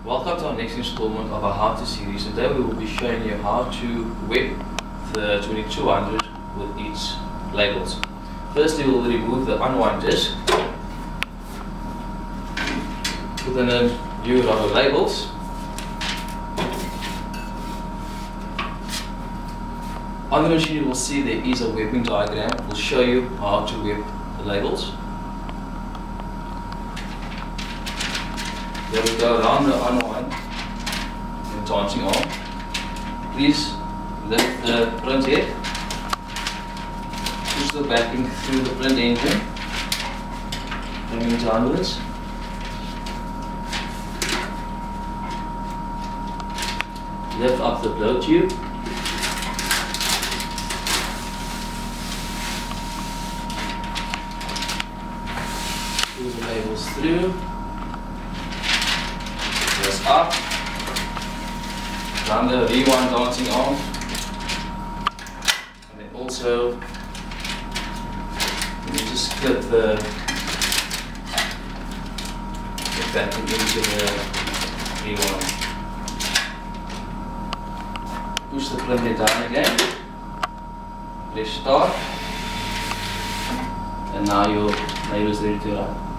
Welcome to our next installment of our How To series. Today we will be showing you how to whip the 2200 with its labels. Firstly, we will remove the unwind disc, put in a new lot of labels. On the machine you will see there is a whipping diagram. We'll show you how to whip the labels. There we go, around the unwind and dancing arm. Please lift the print head, push the backing through the print engine, bring it downwards. Lift up the blow tube. Pull the labels through. Press up, run the rewind dancing arm, and then also you just clip the backing into the rewind. Push the print head down again, press start, and now your label is ready to run.